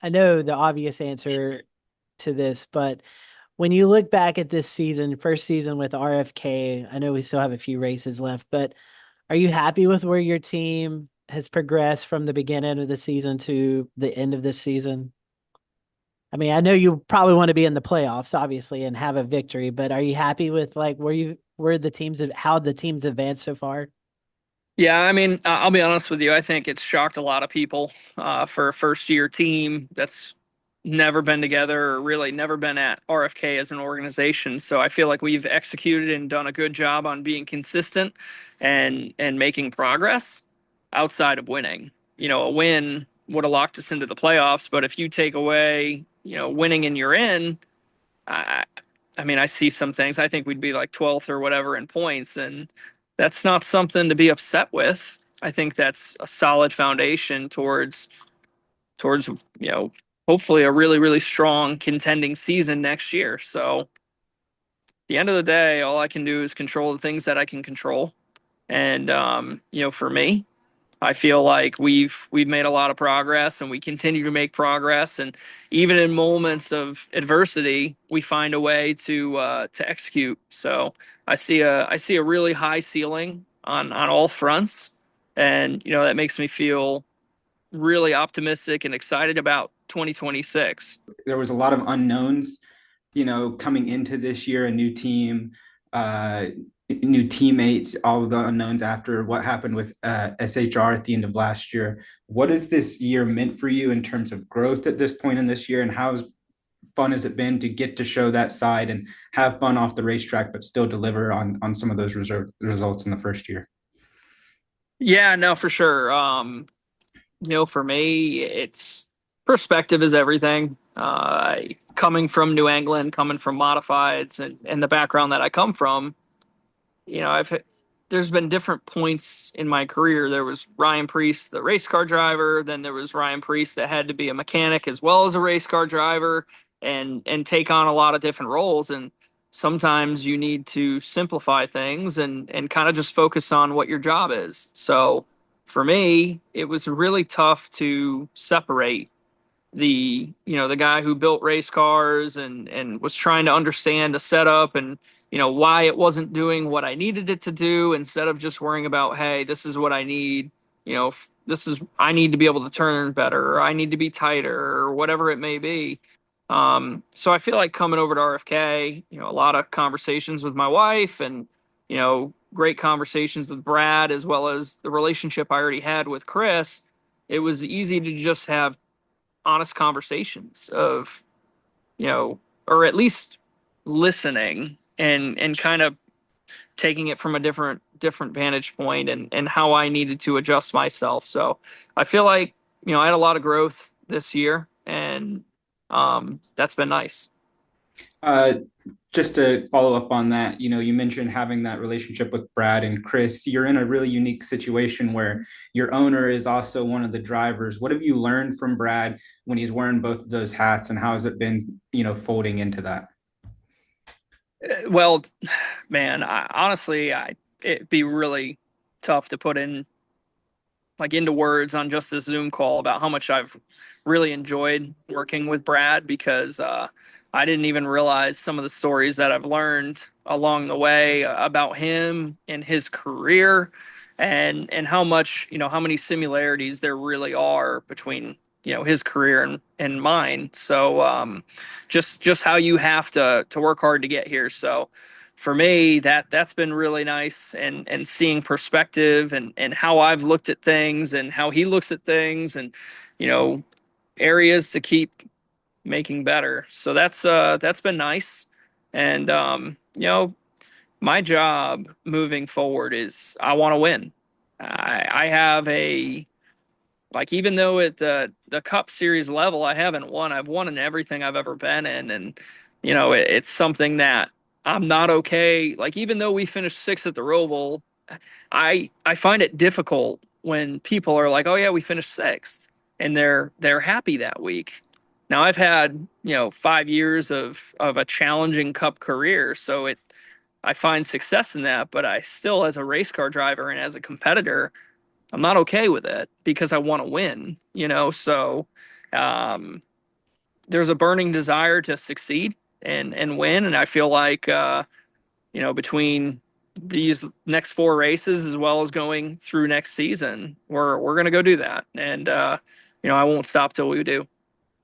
I know the obvious answer to this, but when you look back at this season, first season with RFK, I know we still have a few races left, but are you happy with where your team has progressed from the beginning of the season to the end of this season? I mean, I know you probably want to be in the playoffs, obviously, and have a victory, but are you happy with like where the teams have how the teams advanced so far? Yeah, I mean, I'll be honest with you. I think it's shocked a lot of people for a first year team that's never been together or really never been at RFK as an organization. So I feel like we've executed and done a good job on being consistent and making progress outside of winning. A win would have locked us into the playoffs, but if you take away, winning and you're in, I, I mean, I see some things. I think we'd be like 12th or whatever in points, and that's not something to be upset with. I think that's a solid foundation towards hopefully a really really strong contending season next year. So, at the end of the day, all I can do is control the things that I can control, and for me, I feel like we've made a lot of progress and we continue to make progress. And even in moments of adversity, we find a way to execute. So I see a really high ceiling on all fronts, and that makes me feel really optimistic and excited about 2026. There was a lot of unknowns, coming into this year, a new team, uh, new teammates, all of the unknowns after what happened with SHR at the end of last year. What has this year meant for you in terms of growth at this point in this year, and how fun has it been to get to show that side and have fun off the racetrack, but still deliver on some of those results in the first year? Yeah, no, for sure. For me, it's perspective is everything. Coming from New England, coming from modifieds, and the background that I come from, I've there's been different points in my career. There was Ryan Preece, the race car driver. Then there was Ryan Preece that had to be a mechanic as well as a race car driver, and take on a lot of different roles. And sometimes you need to simplify things and kind of just focus on what your job is. So for me, it was really tough to separate the guy who built race cars and was trying to understand the setup and why it wasn't doing what I needed it to do, instead of just worrying about, hey, this is what I need. This is I need to be able to turn better, or I need to be tighter, or whatever it may be. So I feel like coming over to RFK, a lot of conversations with my wife, and great conversations with Brad, as well as the relationship I already had with Chris. It was easy to just have honest conversations of, or at least listening and kind of taking it from a different vantage point, and how I needed to adjust myself. So I feel like, I had a lot of growth this year, and that's been nice. Uh, just to follow up on that, you mentioned having that relationship with Brad and Chris. You're in a really unique situation where your owner is also one of the drivers. What have you learned from Brad when he's wearing both of those hats, and how has it been, folding into that? Well, man, honestly, it'd be really tough to put in like into words on just this Zoom call about how much I've really enjoyed working with Brad, because I didn't even realize some of the stories that I've learned along the way about him and his career, and how much, how many similarities there really are between, his career and mine. So just how you have to work hard to get here. So for me, that's been really nice, and seeing perspective and how I've looked at things and how he looks at things, and you know areas to keep making better. So that's been nice. And my job moving forward is I want to win. I have a like, even though at the Cup Series level I haven't won, I've won in everything I've ever been in, and it's something that I'm not okay. Like, even though we finished sixth at the Roval, I find it difficult when people are like, "Oh yeah, we finished sixth," and they're happy that week. Now I've had 5 years of a challenging Cup career, so I find success in that, but I still, as a race car driver and as a competitor, I'm not okay with it because I want to win. So there's a burning desire to succeed and win. And I feel like, between these next 4 races as well as going through next season, we're going to go do that. And, I won't stop till we do.